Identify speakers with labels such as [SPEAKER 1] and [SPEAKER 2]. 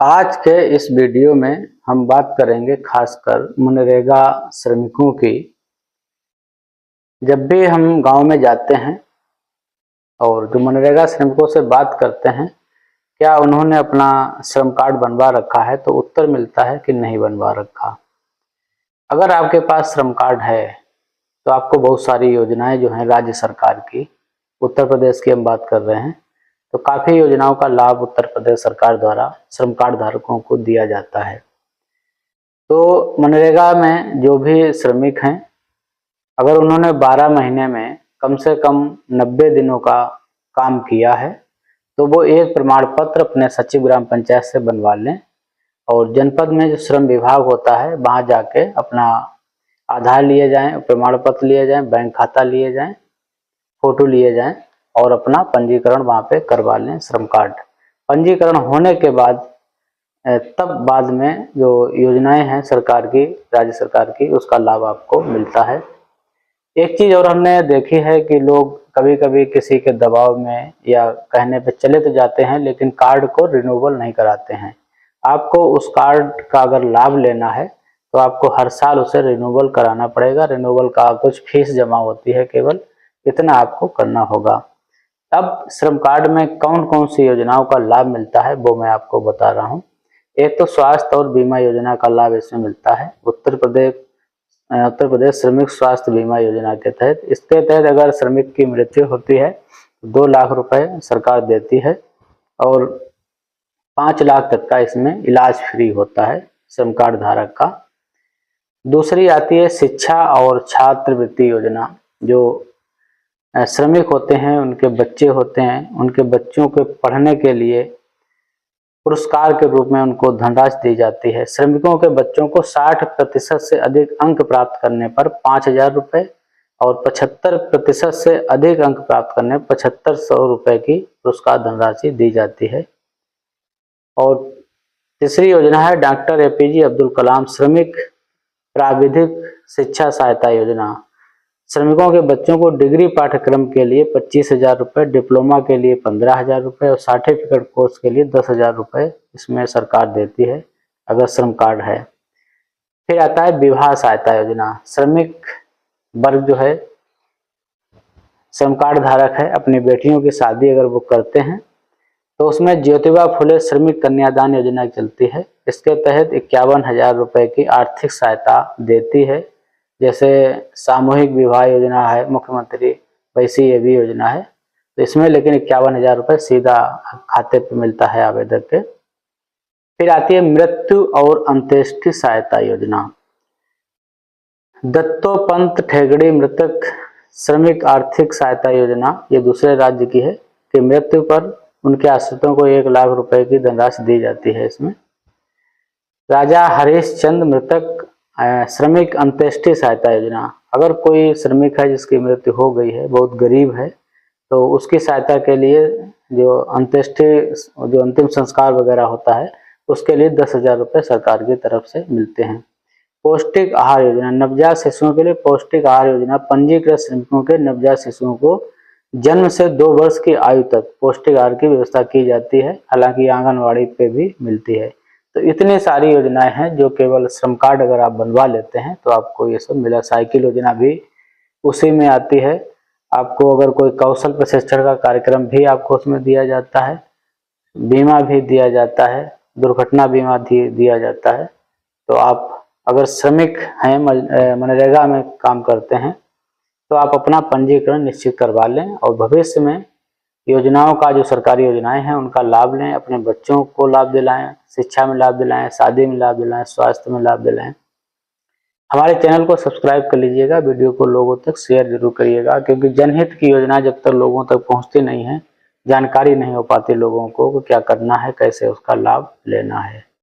[SPEAKER 1] आज के इस वीडियो में हम बात करेंगे खासकर मनरेगा श्रमिकों की। जब भी हम गांव में जाते हैं और जो मनरेगा श्रमिकों से बात करते हैं, क्या उन्होंने अपना श्रम कार्ड बनवा रखा है, तो उत्तर मिलता है कि नहीं बनवा रखा। अगर आपके पास श्रम कार्ड है तो आपको बहुत सारी योजनाएं जो हैं राज्य सरकार की, उत्तर प्रदेश की हम बात कर रहे हैं, तो काफ़ी योजनाओं का लाभ उत्तर प्रदेश सरकार द्वारा श्रम कार्ड धारकों को दिया जाता है। तो मनरेगा में जो भी श्रमिक हैं, अगर उन्होंने 12 महीने में कम से कम 90 दिनों का काम किया है तो वो एक प्रमाण पत्र अपने सचिव ग्राम पंचायत से बनवा लें और जनपद में जो श्रम विभाग होता है वहाँ जाके अपना आधार लिए जाएं, प्रमाण पत्र लिए जाएं, बैंक खाता लिए जाएं, फोटो लिए जाएं और अपना पंजीकरण वहाँ पे करवा लें श्रम कार्ड। पंजीकरण होने के बाद तब बाद में जो योजनाएं हैं सरकार की, राज्य सरकार की, उसका लाभ आपको मिलता है। एक चीज़ और हमने देखी है कि लोग कभी कभी किसी के दबाव में या कहने पे चले तो जाते हैं, लेकिन कार्ड को रिन्यूअल नहीं कराते हैं। आपको उस कार्ड का अगर लाभ लेना है तो आपको हर साल उसे रिन्यूअल कराना पड़ेगा। रिन्यूअल का कुछ फीस जमा होती है, केवल इतना आपको करना होगा। अब श्रम कार्ड में कौन कौन सी योजनाओं का लाभ मिलता है वो मैं आपको बता रहा हूँ। एक तो स्वास्थ्य और बीमा योजना का लाभ इसमें मिलता है। उत्तर प्रदेश श्रमिक स्वास्थ्य बीमा योजना के तहत, इसके तहत अगर श्रमिक की मृत्यु होती है तो 2 लाख रुपए सरकार देती है और 5 लाख तक का इसमें इलाज फ्री होता है श्रम कार्ड धारक का। दूसरी आती है शिक्षा और छात्रवृत्ति योजना। जो श्रमिक होते हैं, उनके बच्चे होते हैं, उनके बच्चों के पढ़ने के लिए पुरस्कार के रूप में उनको धनराशि दी जाती है। श्रमिकों के बच्चों को 60% से अधिक अंक प्राप्त करने पर 5,000 रुपये और 75% से अधिक अंक प्राप्त करने पर 7,500 रुपये की पुरस्कार धनराशि दी जाती है। और तीसरी योजना है डॉक्टर APJ अब्दुल कलाम श्रमिक प्राविधिक शिक्षा सहायता योजना। श्रमिकों के बच्चों को डिग्री पाठ्यक्रम के लिए 25,000 रुपये, डिप्लोमा के लिए 15,000 रुपये और सर्टिफिकेट कोर्स के लिए 10,000 रुपये इसमें सरकार देती है अगर श्रम कार्ड है। फिर आता है विवाह सहायता योजना। श्रमिक वर्ग जो है, श्रम कार्ड धारक है, अपनी बेटियों की शादी अगर वो करते हैं तो उसमें ज्योतिबा फुले श्रमिक कन्यादान योजना चलती है। इसके तहत 51,000 रुपये की आर्थिक सहायता देती है। जैसे सामूहिक विवाह योजना है मुख्यमंत्री, वैसी ये भी योजना है। तो इसमें लेकिन 51,000 रुपये सीधा खाते पे मिलता है आवेदक के। फिर आती है मृत्यु और अंत्येष्टि सहायता योजना। दत्तोपंत ठेगड़ी मृतक श्रमिक आर्थिक सहायता योजना, ये दूसरे राज्य की है कि मृत्यु पर उनके आश्रितों को 1 लाख रुपए की धनराशि दी जाती है। इसमें राजा हरीशचंद्र मृतक श्रमिक अंत्येष्टि सहायता योजना। अगर कोई श्रमिक है जिसकी मृत्यु हो गई है, बहुत गरीब है, तो उसकी सहायता के लिए जो अंतिम संस्कार वगैरह होता है उसके लिए 10,000 रुपये सरकार की तरफ से मिलते हैं। पौष्टिक आहार योजना, नवजात शिशुओं के लिए पौष्टिक आहार योजना। पंजीकृत श्रमिकों के नवजात शिशुओं को जन्म से 2 वर्ष की आयु तक पौष्टिक आहार की व्यवस्था की जाती है, हालांकि आंगनवाड़ी पे भी मिलती है। तो इतनी सारी योजनाएं हैं जो केवल श्रम कार्ड अगर आप बनवा लेते हैं तो आपको ये सब मिला। साइकिल योजना भी उसी में आती है। आपको अगर कोई कौशल प्रशिक्षण का कार्यक्रम भी आपको उसमें दिया जाता है, बीमा भी दिया जाता है, दुर्घटना बीमा दिया जाता है। तो आप अगर श्रमिक हैं, मनरेगा में काम करते हैं, तो आप अपना पंजीकरण निश्चित करवा लें और भविष्य में योजनाओं का, जो सरकारी योजनाएं हैं उनका लाभ लें, अपने बच्चों को लाभ दिलाएं, शिक्षा में लाभ दिलाएं, शादी में लाभ दिलाएं, स्वास्थ्य में लाभ दिलाएं। हमारे चैनल को सब्सक्राइब कर लीजिएगा, वीडियो को लोगों तक शेयर जरूर करिएगा, क्योंकि जनहित की योजना जब तक लोगों तक पहुंचती नहीं है, जानकारी नहीं हो पाती लोगों को क्या करना है, कैसे उसका लाभ लेना है।